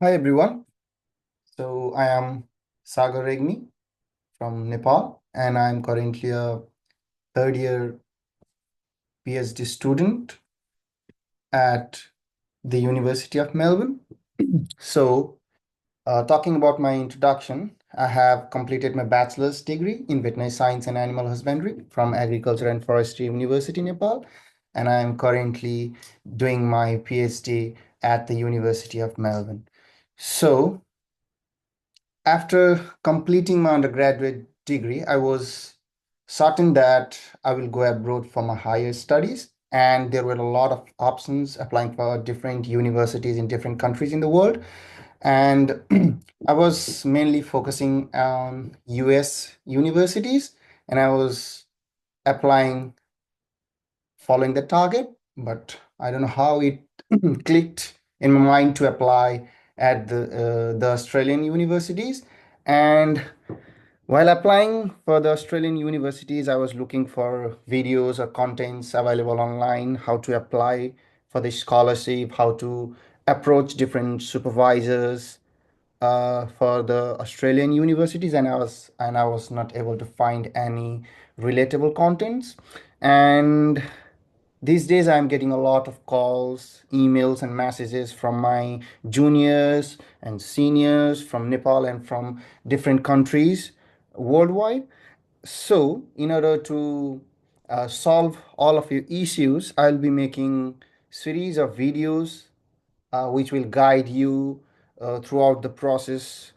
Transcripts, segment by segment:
Hi everyone. So I am Sagar Regni from Nepal, and I'm currently a third year PhD student at the University of Melbourne. So, talking about my introduction, I have completed my bachelor's degree in veterinary science and animal husbandry from Agriculture and Forestry University, Nepal, and I am currently doing my PhD at the University of Melbourne. So, after completing my undergraduate degree, I was certain that I will go abroad for my higher studies. And there were a lot of options applying for different universities in different countries in the world. And I was mainly focusing on US universities, and I was applying following the target, but I don't know how it clicked in my mind to apply at the Australian universities. And while applying for the Australian universities, I was looking for videos or contents available online, how to apply for the scholarship, how to approach different supervisors for the Australian universities, and I was not able to find any relatable contents. And these days, I'm getting a lot of calls, emails, and messages from my juniors and seniors from Nepal and from different countries worldwide. So, in order to solve all of your issues, I'll be making series of videos which will guide you throughout the process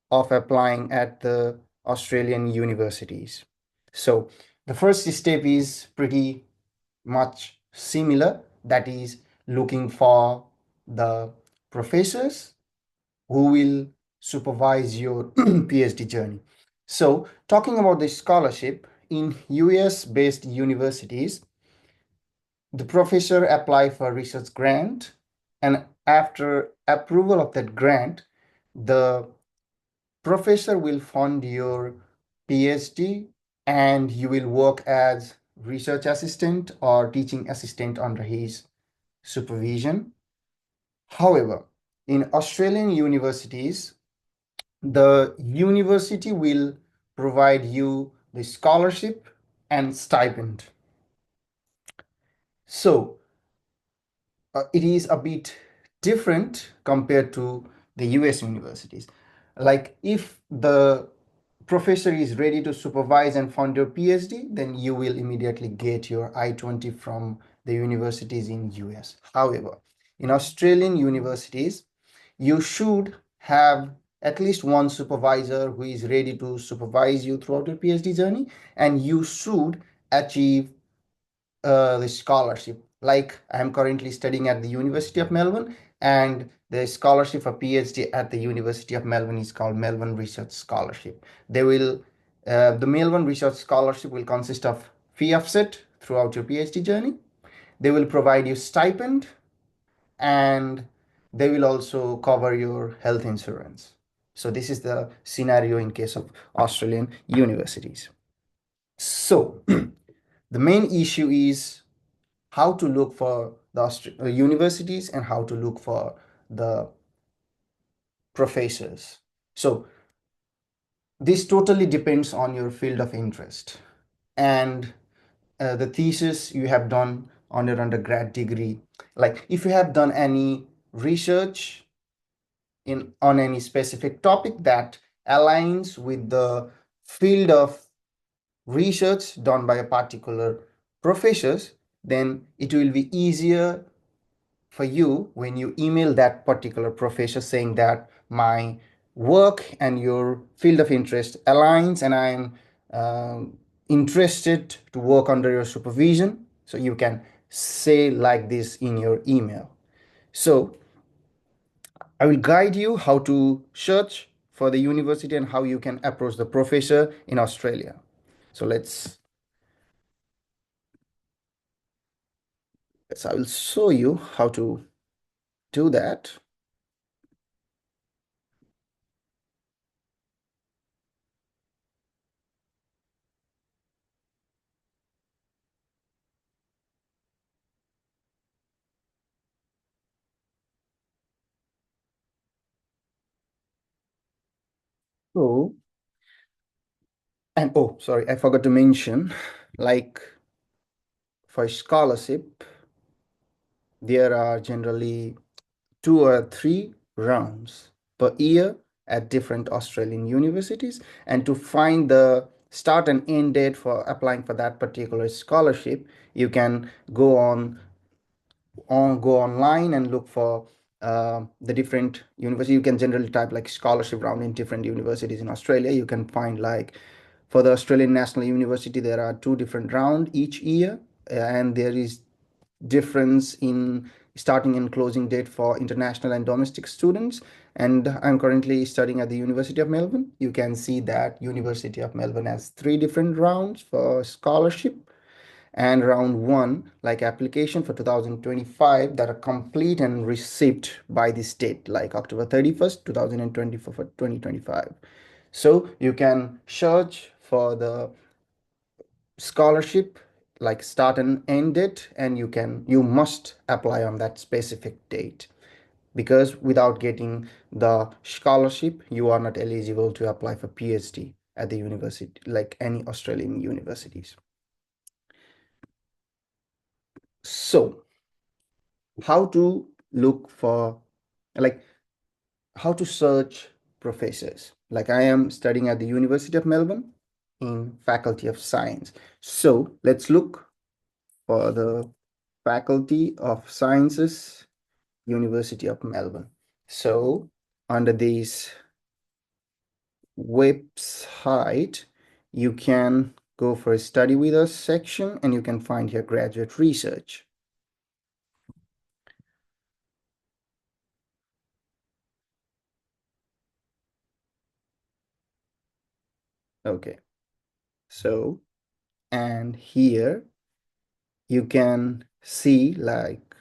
of applying at the Australian universities. So, the first step is pretty much similar, that is looking for the professors who will supervise your PhD journey. So, talking about the scholarship in US based universities, the professor apply for research grant, and after approval of that grant, the professor will fund your PhD, and you will work as research assistant or teaching assistant under his supervision. However, in Australian universities, the university will provide you the scholarship and stipend. So it is a bit different compared to the US universities. Like if the professor is ready to supervise and fund your PhD, then you will immediately get your I-20 from the universities in US. However, in Australian universities, you should have at least one supervisor who is ready to supervise you throughout your PhD journey, and you should achieve the scholarship. Like I am currently studying at the University of Melbourne, and the scholarship for PhD at the University of Melbourne is called Melbourne Research Scholarship. The Melbourne Research Scholarship will consist of fee offset throughout your PhD journey. They will provide you stipend, and they will also cover your health insurance. So this is the scenario in case of Australian universities. So the main issue is how to look for the universities and how to look for the professors. So this totally depends on your field of interest and the thesis you have done on your undergrad degree. Like if you have done any research in on any specific topic that aligns with the field of research done by a particular professors, then it will be easier for you when you email that particular professor saying that my work and your field of interest aligns, and I'm interested to work under your supervision. So you can say like this in your email. So I will guide you how to search for the university and how you can approach the professor in Australia. So I will show you how to do that. So, and oh, sorry, I forgot to mention, like for scholarship, there are generally 2 or 3 rounds per year at different Australian universities. And to find the start and end date for applying for that particular scholarship, you can go online and look for the different universities. You can generally type like scholarship round in different universities in Australia. You can find like for the Australian National University, there are 2 different rounds each year, and there is difference in starting and closing date for international and domestic students. And I'm currently studying at the University of Melbourne. You can see that University of Melbourne has 3 different rounds for scholarship, and round one, like application for 2025, that are complete and received by the state, like October 31st, 2024 for 2025. So you can search for the scholarship, like start and end it, and you must apply on that specific date, because without getting the scholarship, you are not eligible to apply for PhD at the university, like any Australian universities. So how to look for, like, how to search professors? Like, I am studying at the University of Melbourne in Faculty of Science. So let's look for the Faculty of Sciences, University of Melbourne. So under this website, you can go for a study with us section, and you can find here graduate research. Okay, so, and here you can see like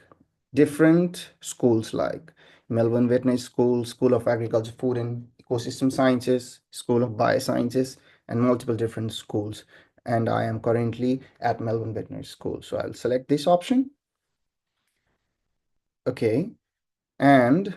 different schools like Melbourne Veterinary School, School of Agriculture, Food and Ecosystem Sciences, School of Biosciences, and multiple different schools. And I am currently at Melbourne Veterinary School. So I'll select this option. Okay. And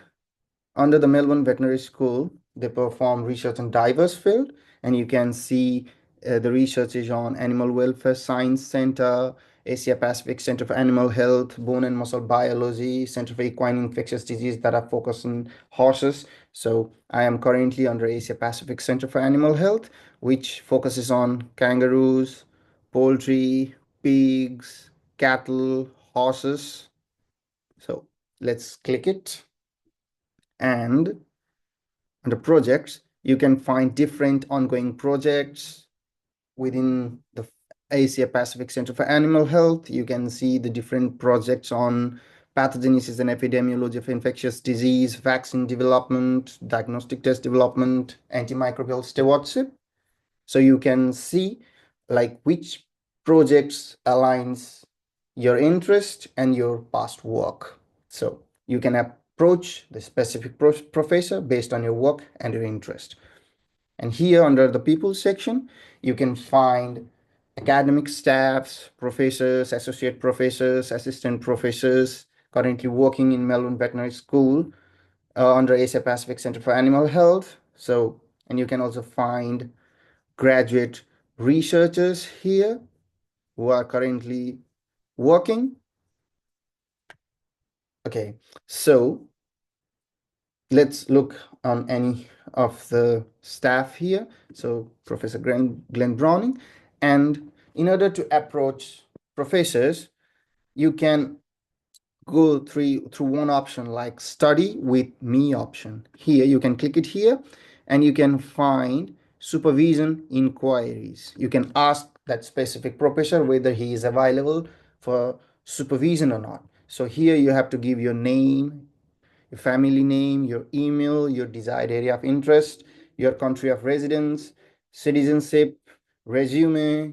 under the Melbourne Veterinary School, they perform research in diverse field, and you can see the research is on Animal Welfare Science Center, Asia Pacific Center for Animal Health, Bone and Muscle Biology, Center for Equine Infectious Disease that are focused on horses. So I am currently under Asia Pacific Center for Animal Health, which focuses on kangaroos, poultry, pigs, cattle, horses. So let's click it. And under projects, you can find different ongoing projects within the Asia Pacific Center for Animal Health. You can see the different projects on pathogenesis and epidemiology of infectious disease, vaccine development, diagnostic test development, antimicrobial stewardship. So you can see like which projects aligns your interest and your past work. So you can approach the specific professor based on your work and your interest. And here under the people section, you can find academic staffs, professors, associate professors, assistant professors currently working in Melbourne Veterinary School under Asia Pacific Center for Animal Health. So, and you can also find graduate researchers here who are currently working. Okay, so let's look on any of the staff here. So Professor Glenn Browning. And in order to approach professors, you can go through one option like study with me option. Here you can click it here, and you can find supervision inquiries. You can ask that specific professor whether he is available for supervision or not. So here you have to give your name, your family name, your email, your desired area of interest, your country of residence, citizenship, resume,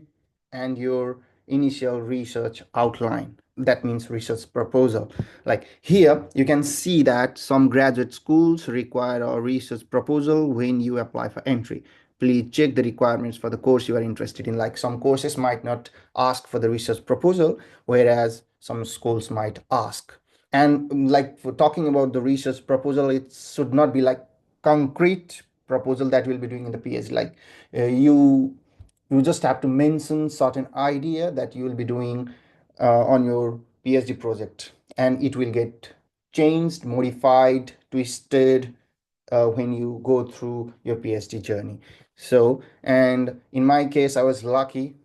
and your initial research outline. That means research proposal. Like here, you can see that some graduate schools require a research proposal when you apply for entry. Please check the requirements for the course you are interested in. Like some courses might not ask for the research proposal, whereas some schools might ask. And like for talking about the research proposal, it should not be like concrete proposal that we'll be doing in the PhD. Like you just have to mention certain idea that you will be doing on your PhD project, and it will get changed, modified, twisted when you go through your PhD journey. So, and in my case, I was lucky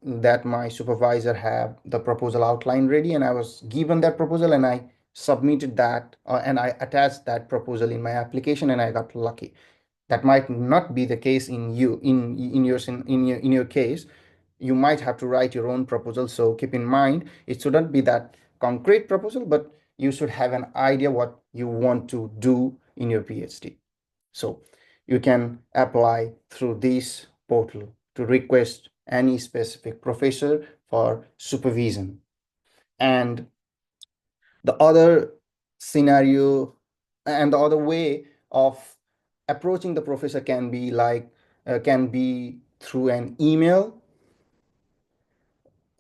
that my supervisor had the proposal outline ready, and I was given that proposal, and I submitted that, and I attached that proposal in my application, and I got lucky. That might not be the case in you in your case. You might have to write your own proposal, so keep in mind it shouldn't be that concrete proposal, but you should have an idea what you want to do in your PhD. So you can apply through this portal to request any specific professor for supervision. And the other scenario and the other way of approaching the professor can be can be through an email,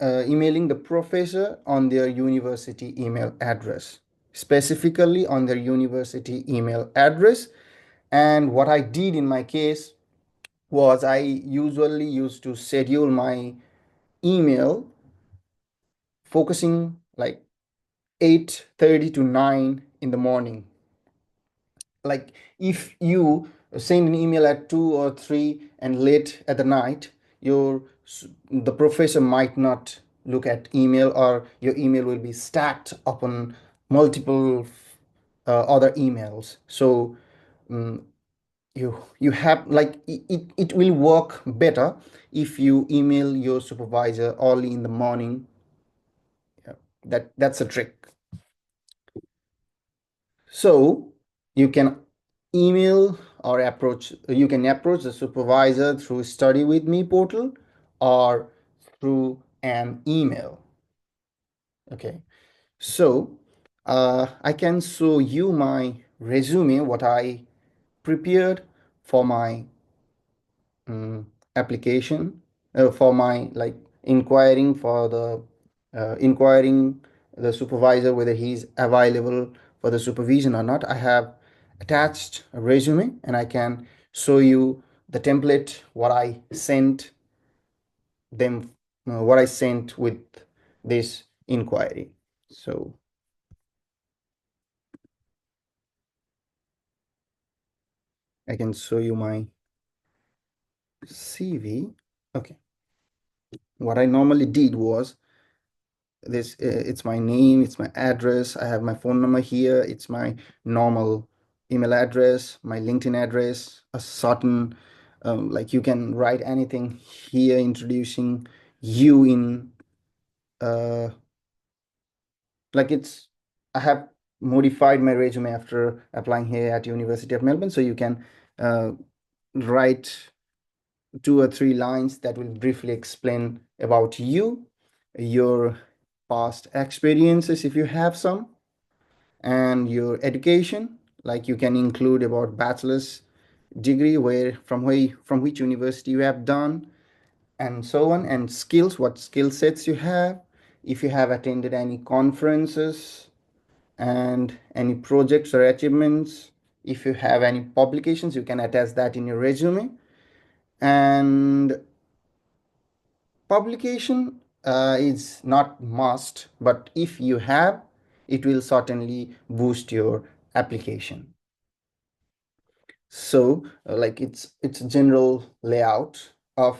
emailing the professor on their university email address, specifically on their university email address. And what I did in my case was I usually used to schedule my email focusing like 8:30 to 9 in the morning. Like if you send an email at 2 or 3 and late at the night, your the professor might not look at email, or your email will be stacked upon multiple other emails. So um, you have like it will work better if you email your supervisor early in the morning. Yeah, that's a trick. So you can email or approach you can approach the supervisor through study with me portal or through an email. Okay, so I can show you my resume, what I prepared for my application, for my like inquiring the supervisor whether he's available for the supervision or not. I have attached a resume, and I can show you the template what I sent with this inquiry. So I can show you my CV. Okay, what I normally did was this it's my name, it's my address, I have my phone number here, it's my normal email address, my LinkedIn address, a certain like you can write anything here introducing you in uh like it's I have modified my resume after applying here at University of Melbourne, so you can uh, write 2 or 3 lines that will briefly explain about you, your past experiences if you have some, and your education. Like you can include about bachelor's degree, from which university you have done, and so on, and skills, what skill sets you have, if you have attended any conferences, and any projects or achievements. If you have any publications, you can attach that in your resume. And publication is not must, but if you have, it will certainly boost your application. So like it's a general layout of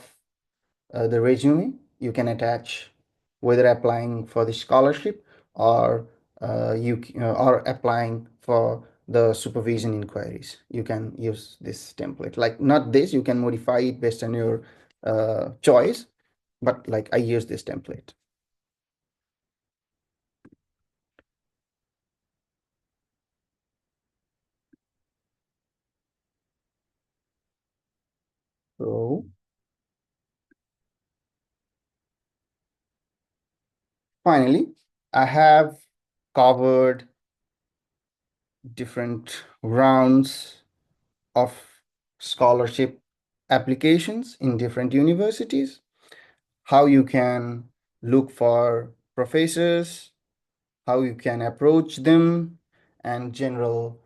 the resume. You can attach whether applying for the scholarship or or applying for the supervision inquiries. You can use this template. Like not this, you can modify it based on your choice, but like I use this template. So finally, I have covered different rounds of scholarship applications in different universities, how you can look for professors, how you can approach them, and general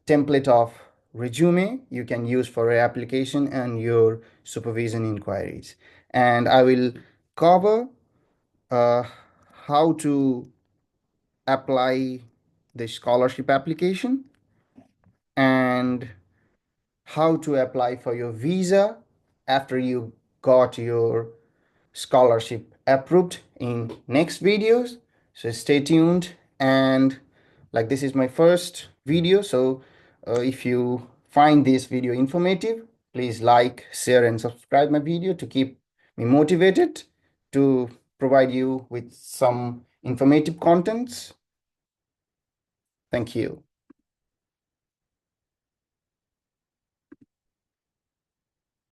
template of resume you can use for your application and your supervision inquiries. And I will cover uh, how to apply the scholarship application and how to apply for your visa after you got your scholarship approved in next videos. So stay tuned. And like, this is my first video, so if you find this video informative, please like, share and subscribe my video to keep me motivated to provide you with some informative contents. Thank you.